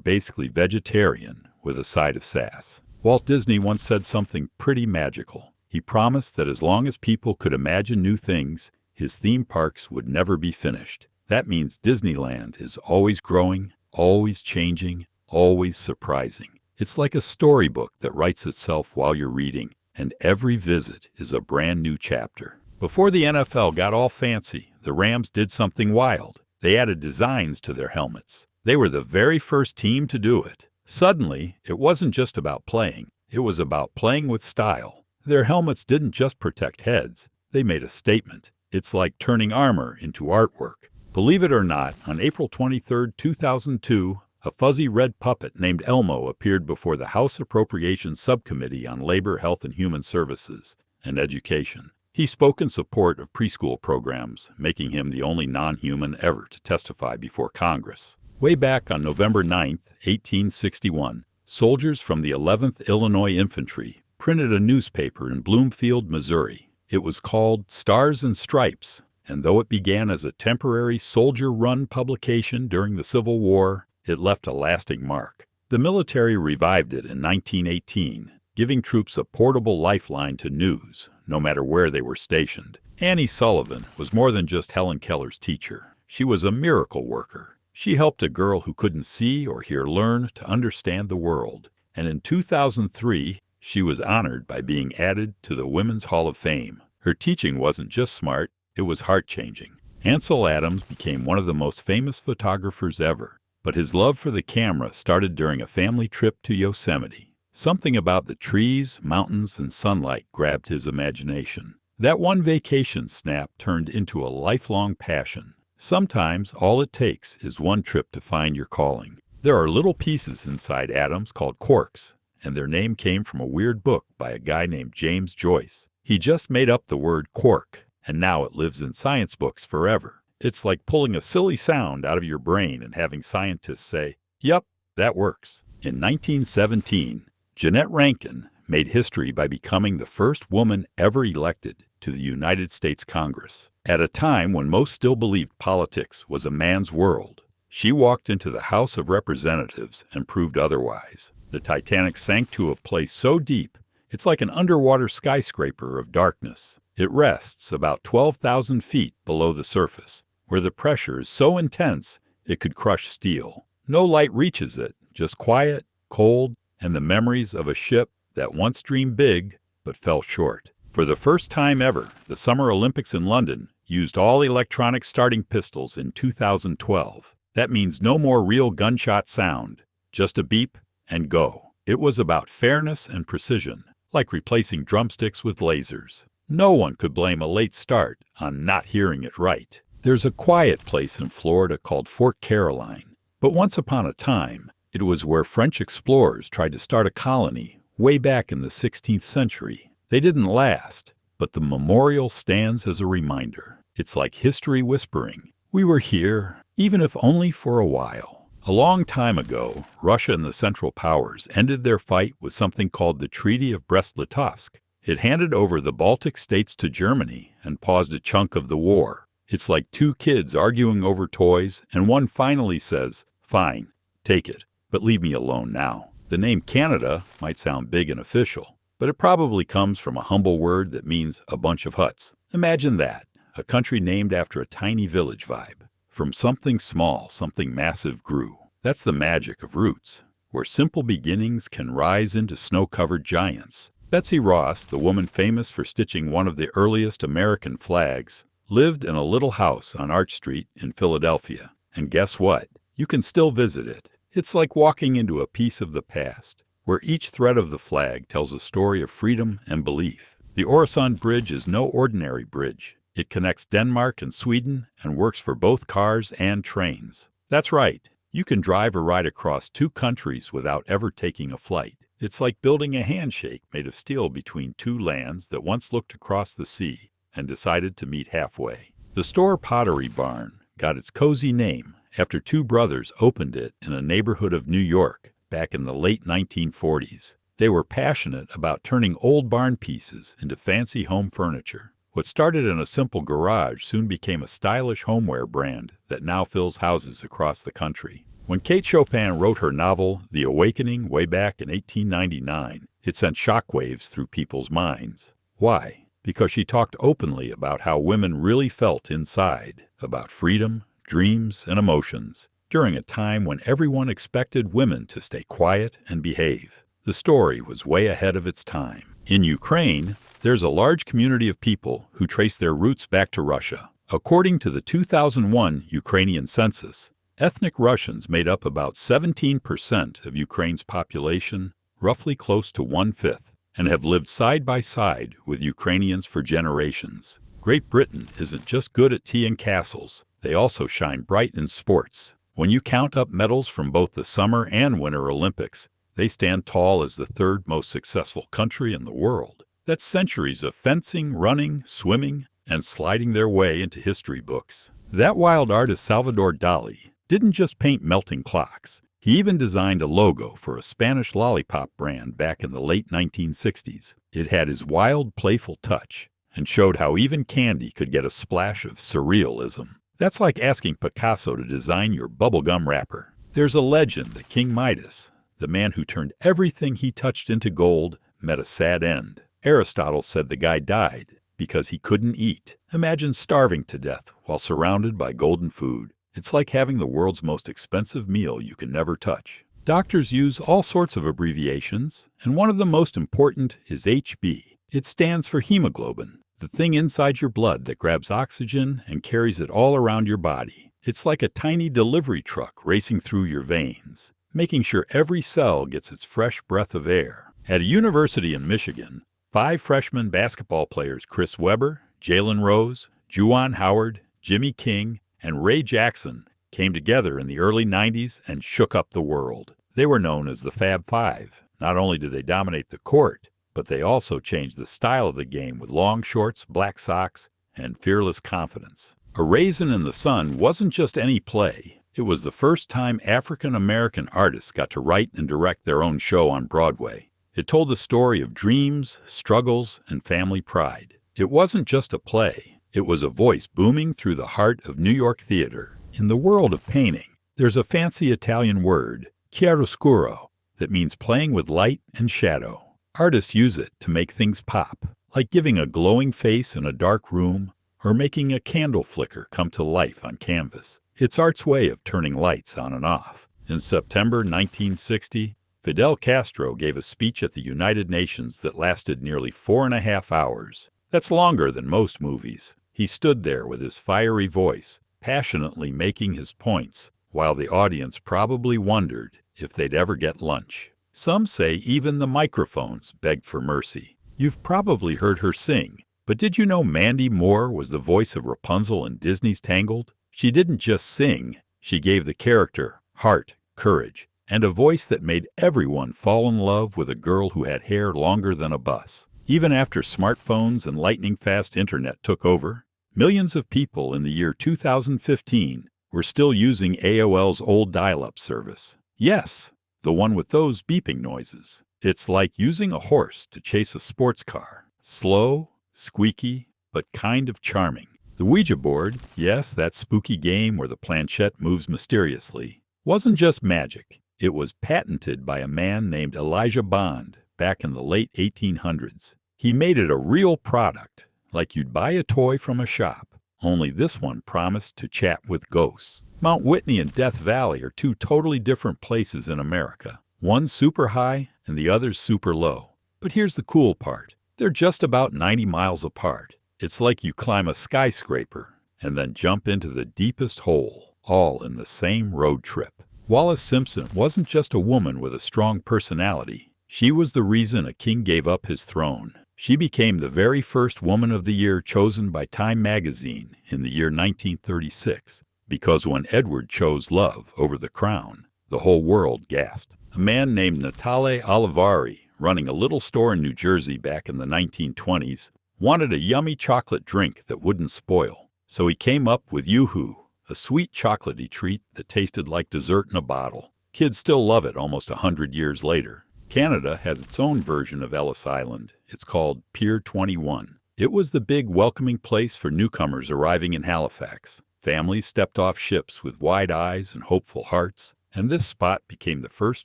basically vegetarian with a side of sass. Walt Disney once said something pretty magical. He promised that as long as people could imagine new things, his theme parks would never be finished. That means Disneyland is always growing, always changing, always surprising. It's like a storybook that writes itself while you're reading, and every visit is a brand new chapter. Before the NFL got all fancy, the Rams did something wild. They added designs to their helmets. They were the very first team to do it. Suddenly, it wasn't just about playing. It was about playing with style. Their helmets didn't just protect heads. They made a statement. It's like turning armor into artwork. Believe it or not, on April 23, 2002, a fuzzy red puppet named Elmo appeared before the House Appropriations Subcommittee on Labor, Health and Human Services and Education. He spoke in support of preschool programs, making him the only non-human ever to testify before Congress. Way back on November 9, 1861, soldiers from the 11th Illinois Infantry printed a newspaper in Bloomfield, Missouri. It was called Stars and Stripes, and though it began as a temporary soldier-run publication during the Civil War, it left a lasting mark. The military revived it in 1918, giving troops a portable lifeline to news, no matter where they were stationed. Annie Sullivan was more than just Helen Keller's teacher. She was a miracle worker. She helped a girl who couldn't see or hear learn to understand the world. And in 2003, she was honored by being added to the Women's Hall of Fame. Her teaching wasn't just smart, it was heart-changing. Ansel Adams became one of the most famous photographers ever, but his love for the camera started during a family trip to Yosemite. Something about the trees, mountains, and sunlight grabbed his imagination. That one vacation snap turned into a lifelong passion. Sometimes all it takes is one trip to find your calling. There are little pieces inside Adams called quarks, and their name came from a weird book by a guy named James Joyce. He just made up the word quark, and now it lives in science books forever. It's like pulling a silly sound out of your brain and having scientists say, "Yep, that works." In 1917, Jeanette Rankin made history by becoming the first woman ever elected to the United States Congress. At a time when most still believed politics was a man's world, she walked into the House of Representatives and proved otherwise. The Titanic sank to a place so deep, it's like an underwater skyscraper of darkness. It rests about 12,000 feet below the surface, where the pressure is so intense it could crush steel. No light reaches it, just quiet, cold, and the memories of a ship that once dreamed big but fell short. For the first time ever, the Summer Olympics in London used all electronic starting pistols in 2012. That means no more real gunshot sound, just a beep and go. It was about fairness and precision, like replacing drumsticks with lasers. No one could blame a late start on not hearing it right. There's a quiet place in Florida called Fort Caroline, but once upon a time, it was where French explorers tried to start a colony way back in the 16th century. They didn't last, but the memorial stands as a reminder. It's like history whispering, "We were here, even if only for a while." A long time ago, Russia and the Central Powers ended their fight with something called the Treaty of Brest-Litovsk. It handed over the Baltic states to Germany and paused a chunk of the war. It's like two kids arguing over toys, and one finally says, "Fine, take it, but leave me alone now." The name Canada might sound big and official, but it probably comes from a humble word that means a bunch of huts. Imagine that, a country named after a tiny village vibe. From something small, something massive grew. That's the magic of roots, where simple beginnings can rise into snow-covered giants. Betsy Ross, the woman famous for stitching one of the earliest American flags, lived in a little house on Arch Street in Philadelphia. And guess what? You can still visit it. It's like walking into a piece of the past, where each thread of the flag tells a story of freedom and belief. The Øresund Bridge is no ordinary bridge. It connects Denmark and Sweden and works for both cars and trains. That's right. You can drive or ride across two countries without ever taking a flight. It's like building a handshake made of steel between two lands that once looked across the sea and decided to meet halfway. The Store Pottery Barn got its cozy name after two brothers opened it in a neighborhood of New York back in the late 1940s. They were passionate about turning old barn pieces into fancy home furniture. What started in a simple garage soon became a stylish homeware brand that now fills houses across the country. When Kate Chopin wrote her novel, The Awakening, way back in 1899, it sent shockwaves through people's minds. Why? Because she talked openly about how women really felt inside, about freedom, dreams, and emotions, during a time when everyone expected women to stay quiet and behave. The story was way ahead of its time. In Ukraine, there's a large community of people who trace their roots back to Russia. According to the 2001 Ukrainian census, ethnic Russians made up about 17% of Ukraine's population, roughly close to 1/5, and have lived side by side with Ukrainians for generations. Great Britain isn't just good at tea and castles, they also shine bright in sports. When you count up medals from both the Summer and Winter Olympics, they stand tall as the third most successful country in the world. That's centuries of fencing, running, swimming, and sliding their way into history books. That wild artist Salvador Dali didn't just paint melting clocks. He even designed a logo for a Spanish lollipop brand back in the late 1960s. It had his wild, playful touch and showed how even candy could get a splash of surrealism. That's like asking Picasso to design your bubblegum wrapper. There's a legend that King Midas, the man who turned everything he touched into gold, met a sad end. Aristotle said the guy died because he couldn't eat. Imagine starving to death while surrounded by golden food. It's like having the world's most expensive meal you can never touch. Doctors use all sorts of abbreviations, and one of the most important is HB. It stands for hemoglobin, the thing inside your blood that grabs oxygen and carries it all around your body. It's like a tiny delivery truck racing through your veins, making sure every cell gets its fresh breath of air. At a university in Michigan, 5 freshman basketball players, Chris Webber, Jalen Rose, Juwan Howard, Jimmy King, and Ray Jackson, came together in the early 90s and shook up the world. They were known as the Fab Five. Not only did they dominate the court, but they also changed the style of the game with long shorts, black socks, and fearless confidence. A Raisin in the Sun wasn't just any play. It was the first time African-American artists got to write and direct their own show on Broadway. It told the story of dreams, struggles, and family pride. It wasn't just a play. It was a voice booming through the heart of New York theater. In the world of painting, there's a fancy Italian word, chiaroscuro, that means playing with light and shadow. Artists use it to make things pop, like giving a glowing face in a dark room or making a candle flicker come to life on canvas. It's art's way of turning lights on and off. In September 1960, Fidel Castro gave a speech at the United Nations that lasted nearly 4.5 hours. That's longer than most movies. He stood there with his fiery voice, passionately making his points, while the audience probably wondered if they'd ever get lunch. Some say even the microphones begged for mercy. You've probably heard her sing, but did you know Mandy Moore was the voice of Rapunzel in Disney's Tangled? She didn't just sing, she gave the character heart, courage, and a voice that made everyone fall in love with a girl who had hair longer than a bus. Even after smartphones and lightning-fast internet took over, millions of people in the year 2015 were still using AOL's old dial-up service. Yes, the one with those beeping noises. It's like using a horse to chase a sports car. Slow, squeaky, but kind of charming. The Ouija board, yes, that spooky game where the planchette moves mysteriously, wasn't just magic. It was patented by a man named Elijah Bond back in the late 1800s. He made it a real product, like you'd buy a toy from a shop, only this one promised to chat with ghosts. Mount Whitney and Death Valley are two totally different places in America. One's super high and the other's super low. But here's the cool part. They're just about 90 miles apart. It's like you climb a skyscraper and then jump into the deepest hole, all in the same road trip. Wallis Simpson wasn't just a woman with a strong personality. She was the reason a king gave up his throne. She became the very first Woman of the Year chosen by Time magazine in the year 1936, because when Edward chose love over the crown, the whole world gasped. A man named Natale Olivari, running a little store in New Jersey back in the 1920s, wanted a yummy chocolate drink that wouldn't spoil. So he came up with Yoo-hoo, a sweet chocolatey treat that tasted like dessert in a bottle. Kids still love it almost 100 years later. Canada has its own version of Ellis Island. It's called Pier 21. It was the big welcoming place for newcomers arriving in Halifax. Families stepped off ships with wide eyes and hopeful hearts, and this spot became the first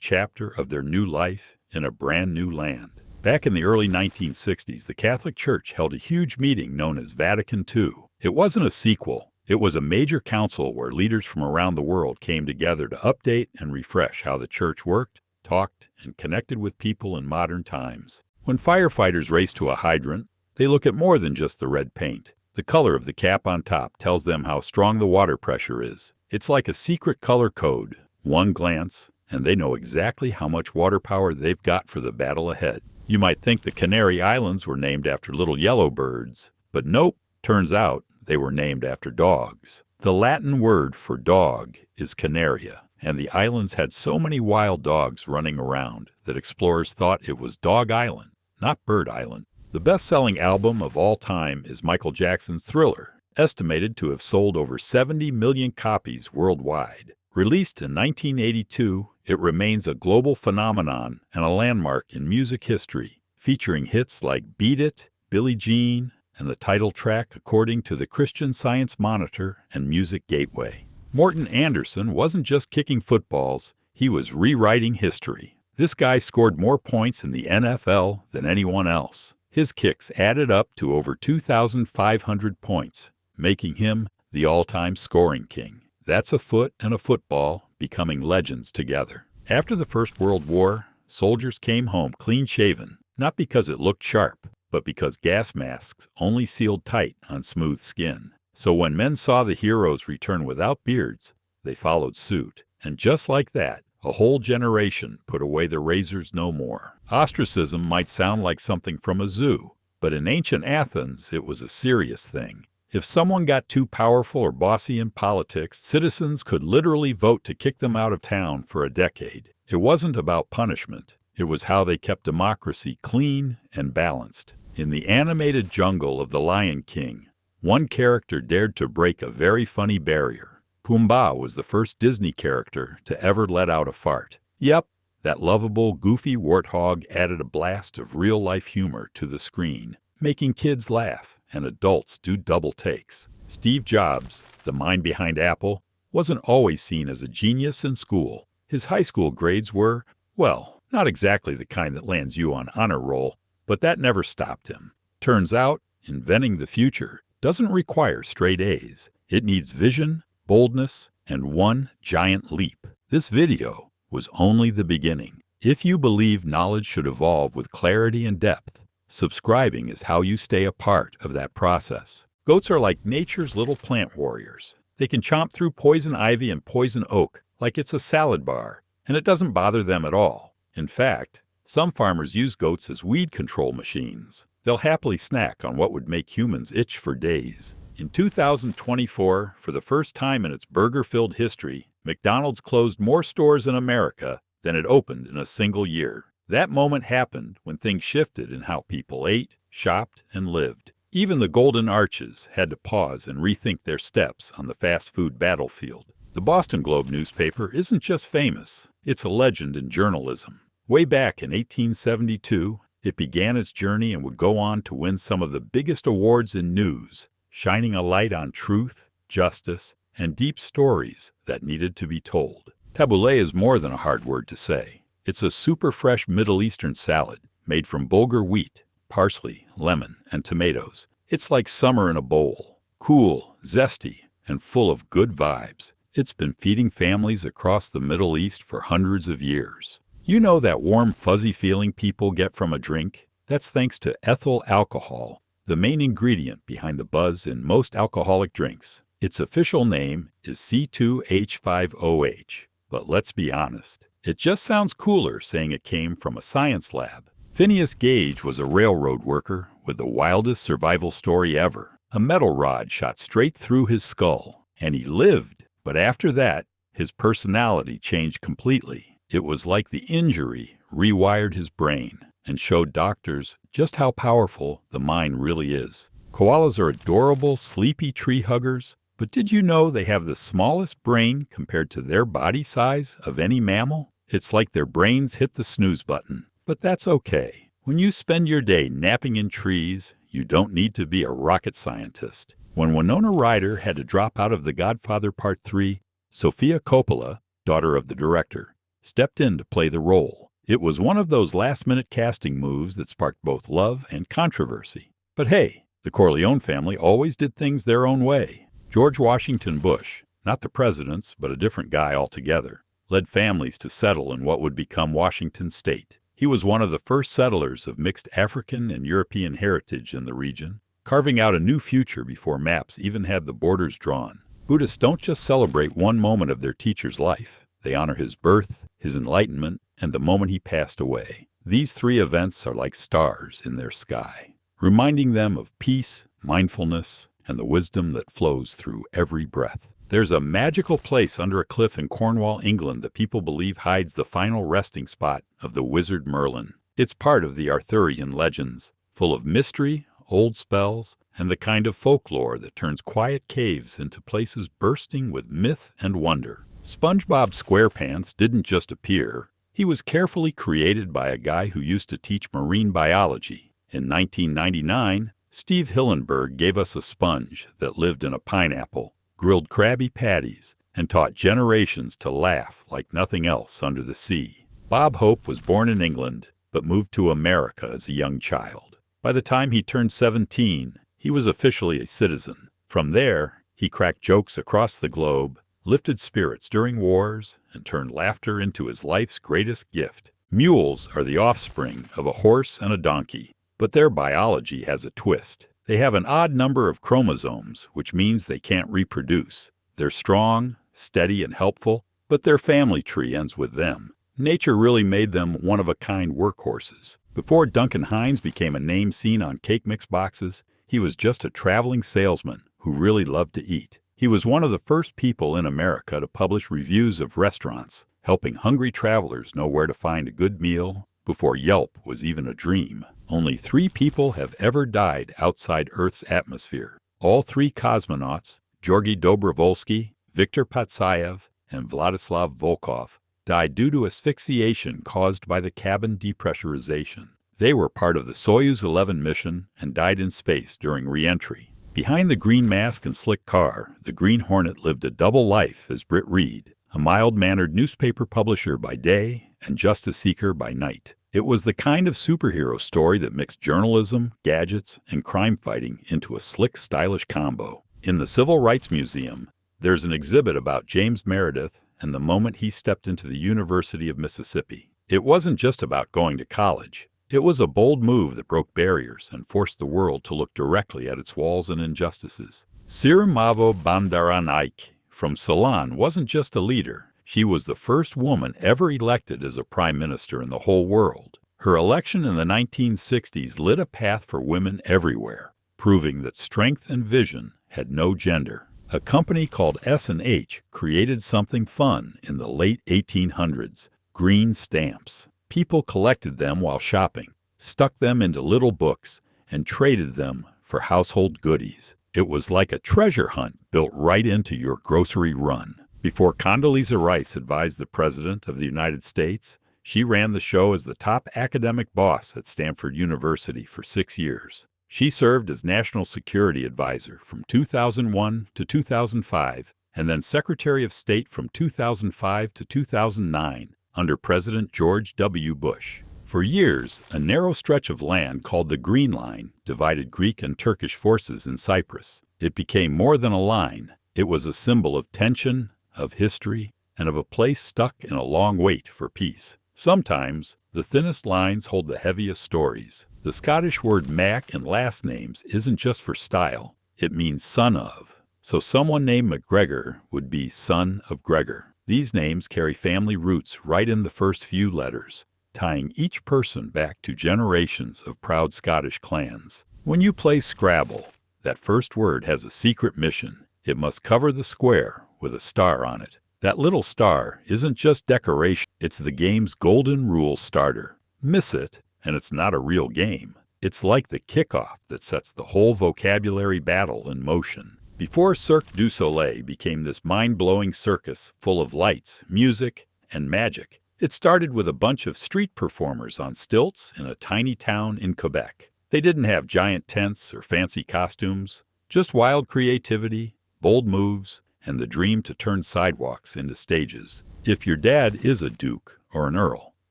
chapter of their new life in a brand new land. Back in the early 1960s, the Catholic Church held a huge meeting known as Vatican II. It wasn't a sequel. It was a major council where leaders from around the world came together to update and refresh how the church worked, talked, and connected with people in modern times. When firefighters race to a hydrant, they look at more than just the red paint. The color of the cap on top tells them how strong the water pressure is. It's like a secret color code. One glance, and they know exactly how much water power they've got for the battle ahead. You might think the Canary Islands were named after little yellow birds, but nope, turns out they were named after dogs. The Latin word for dog is canaria, and the islands had so many wild dogs running around that explorers thought it was Dog Island, not Bird Island. The best-selling album of all time is Michael Jackson's Thriller, estimated to have sold over 70 million copies worldwide. Released in 1982, it remains a global phenomenon and a landmark in music history, featuring hits like Beat It, Billie Jean, and the title track according to the Christian Science Monitor and Music Gateway. Morton Anderson wasn't just kicking footballs, he was rewriting history. This guy scored more points in the NFL than anyone else. His kicks added up to over 2,500 points, making him the all-time scoring king. That's a foot and a football becoming legends together. After the First World War, soldiers came home clean-shaven, not because it looked sharp, but because gas masks only sealed tight on smooth skin. So when men saw the heroes return without beards, they followed suit. And just like that, a whole generation put away the razors no more. Ostracism might sound like something from a zoo, but in ancient Athens, it was a serious thing. If someone got too powerful or bossy in politics, citizens could literally vote to kick them out of town for a decade. It wasn't about punishment. It was how they kept democracy clean and balanced. In the animated jungle of The Lion King, one character dared to break a very funny barrier. Pumbaa was the first Disney character to ever let out a fart. Yep, that lovable, goofy warthog added a blast of real-life humor to the screen, making kids laugh and adults do double takes. Steve Jobs, the mind behind Apple, wasn't always seen as a genius in school. His high school grades were, well, not exactly the kind that lands you on honor roll, but that never stopped him. Turns out, inventing the future doesn't require straight A's. It needs vision, boldness, and one giant leap. This video was only the beginning. If you believe knowledge should evolve with clarity and depth, subscribing is how you stay a part of that process. Goats are like nature's little plant warriors. They can chomp through poison ivy and poison oak like it's a salad bar, and it doesn't bother them at all. In fact, some farmers use goats as weed control machines. They'll happily snack on what would make humans itch for days. In 2024, for the first time in its burger-filled history, McDonald's closed more stores in America than it opened in a single year. That moment happened when things shifted in how people ate, shopped, and lived. Even the Golden Arches had to pause and rethink their steps on the fast food battlefield. The Boston Globe newspaper isn't just famous, it's a legend in journalism. Way back in 1872, it began its journey and would go on to win some of the biggest awards in news, shining a light on truth, justice, and deep stories that needed to be told. Tabbouleh is more than a hard word to say. It's a super fresh Middle Eastern salad made from bulgur wheat, parsley, lemon, and tomatoes. It's like summer in a bowl, cool, zesty, and full of good vibes. It's been feeding families across the Middle East for hundreds of years. You know that warm, fuzzy feeling people get from a drink? That's thanks to ethyl alcohol, the main ingredient behind the buzz in most alcoholic drinks. Its official name is C2H5OH, but let's be honest, it just sounds cooler saying it came from a science lab. Phineas Gage was a railroad worker with the wildest survival story ever. A metal rod shot straight through his skull, and he lived. But after that, his personality changed completely. It was like the injury rewired his brain and showed doctors just how powerful the mind really is. Koalas are adorable, sleepy tree huggers, but did you know they have the smallest brain compared to their body size of any mammal? It's like their brains hit the snooze button. But that's okay. When you spend your day napping in trees, you don't need to be a rocket scientist. When Winona Ryder had to drop out of The Godfather Part 3, Sofia Coppola, daughter of the director, stepped in to play the role. It was one of those last-minute casting moves that sparked both love and controversy. But hey, the Corleone family always did things their own way. George Washington Bush, not the president's, but a different guy altogether, led families to settle in what would become Washington State. He was one of the first settlers of mixed African and European heritage in the region, carving out a new future before maps even had the borders drawn. Buddhists don't just celebrate one moment of their teacher's life. They honor his birth, his enlightenment, and the moment he passed away. These three events are like stars in their sky, reminding them of peace, mindfulness, and the wisdom that flows through every breath. There's a magical place under a cliff in Cornwall, England that people believe hides the final resting spot of the wizard Merlin. It's part of the Arthurian legends, full of mystery, old spells, and the kind of folklore that turns quiet caves into places bursting with myth and wonder. SpongeBob SquarePants didn't just appear. He was carefully created by a guy who used to teach marine biology. In 1999, Steve Hillenberg gave us a sponge that lived in a pineapple, grilled Krabby Patties, and taught generations to laugh like nothing else under the sea. Bob Hope was born in England, but moved to America as a young child. By the time he turned 17, he was officially a citizen. From there, he cracked jokes across the globe, lifted spirits during wars, and turned laughter into his life's greatest gift. Mules are the offspring of a horse and a donkey, but their biology has a twist. They have an odd number of chromosomes, which means they can't reproduce. They're strong, steady, and helpful, but their family tree ends with them. Nature really made them one-of-a-kind workhorses. Before Duncan Hines became a name seen on cake mix boxes, he was just a traveling salesman who really loved to eat. He was one of the first people in America to publish reviews of restaurants, helping hungry travelers know where to find a good meal before Yelp was even a dream. Only 3 people have ever died outside Earth's atmosphere. All 3 cosmonauts, Georgy Dobrovolsky, Viktor Patsayev, and Vladislav Volkov, died due to asphyxiation caused by the cabin depressurization. They were part of the Soyuz 11 mission and died in space during re-entry. Behind the green mask and slick car, the Green Hornet lived a double life as Britt Reed, a mild-mannered newspaper publisher by day and justice seeker by night. It was the kind of superhero story that mixed journalism, gadgets, and crime fighting into a slick, stylish combo. In the Civil Rights Museum, there's an exhibit about James Meredith and the moment he stepped into the University of Mississippi. It wasn't just about going to college. It was a bold move that broke barriers and forced the world to look directly at its walls and injustices. Sirimavo Bandaranaike from Ceylon wasn't just a leader. She was the first woman ever elected as a prime minister in the whole world. Her election in the 1960s lit a path for women everywhere, proving that strength and vision had no gender. A company called S&H created something fun in the late 1800s, green stamps. People collected them while shopping, stuck them into little books, and traded them for household goodies. It was like a treasure hunt built right into your grocery run. Before Condoleezza Rice advised the President of the United States, she ran the show as the top academic boss at Stanford University for 6 years. She served as National Security Advisor from 2001 to 2005, and then Secretary of State from 2005 to 2009 under President George W. Bush. For years, a narrow stretch of land called the Green Line divided Greek and Turkish forces in Cyprus. It became more than a line. It was a symbol of tension, of history, and of a place stuck in a long wait for peace. Sometimes, the thinnest lines hold the heaviest stories. The Scottish word Mac in last names isn't just for style. It means son of. So someone named McGregor would be son of Gregor. These names carry family roots right in the first few letters, tying each person back to generations of proud Scottish clans. When you play Scrabble, that first word has a secret mission. It must cover the square with a star on it. That little star isn't just decoration, it's the game's golden rule starter. Miss it, and it's not a real game. It's like the kickoff that sets the whole vocabulary battle in motion. Before Cirque du Soleil became this mind-blowing circus full of lights, music, and magic, it started with a bunch of street performers on stilts in a tiny town in Quebec. They didn't have giant tents or fancy costumes, just wild creativity, bold moves, and the dream to turn sidewalks into stages. If your dad is a duke or an earl,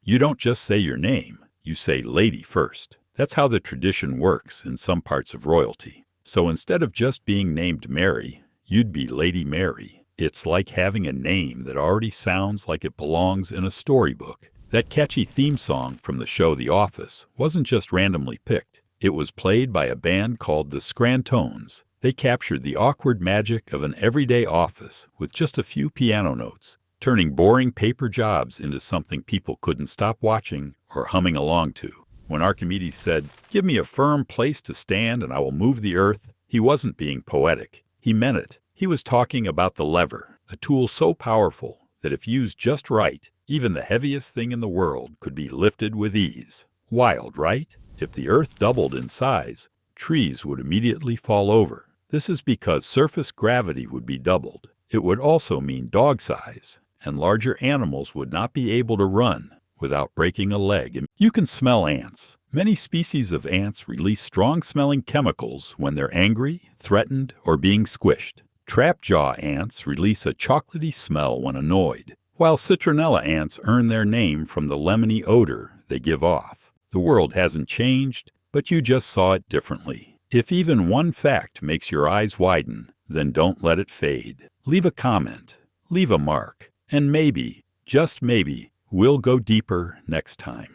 you don't just say your name, you say lady first. That's how the tradition works in some parts of royalty. So instead of just being named Mary, you'd be Lady Mary. It's like having a name that already sounds like it belongs in a storybook. That catchy theme song from the show The Office wasn't just randomly picked. It was played by a band called the Scrantones. They captured the awkward magic of an everyday office with just a few piano notes, turning boring paper jobs into something people couldn't stop watching or humming along to. When Archimedes said, "Give me a firm place to stand and I will move the earth," he wasn't being poetic. He meant it. He was talking about the lever, a tool so powerful that if used just right, even the heaviest thing in the world could be lifted with ease. Wild, right? If the earth doubled in size, trees would immediately fall over. This is because surface gravity would be doubled. It would also mean dog size, and larger animals would not be able to run without breaking a leg. You can smell ants. Many species of ants release strong-smelling chemicals when they're angry, threatened, or being squished. Trapjaw ants release a chocolatey smell when annoyed, while citronella ants earn their name from the lemony odor they give off. The world hasn't changed, but you just saw it differently. If even one fact makes your eyes widen, then don't let it fade. Leave a comment, leave a mark, and maybe, just maybe, we'll go deeper next time.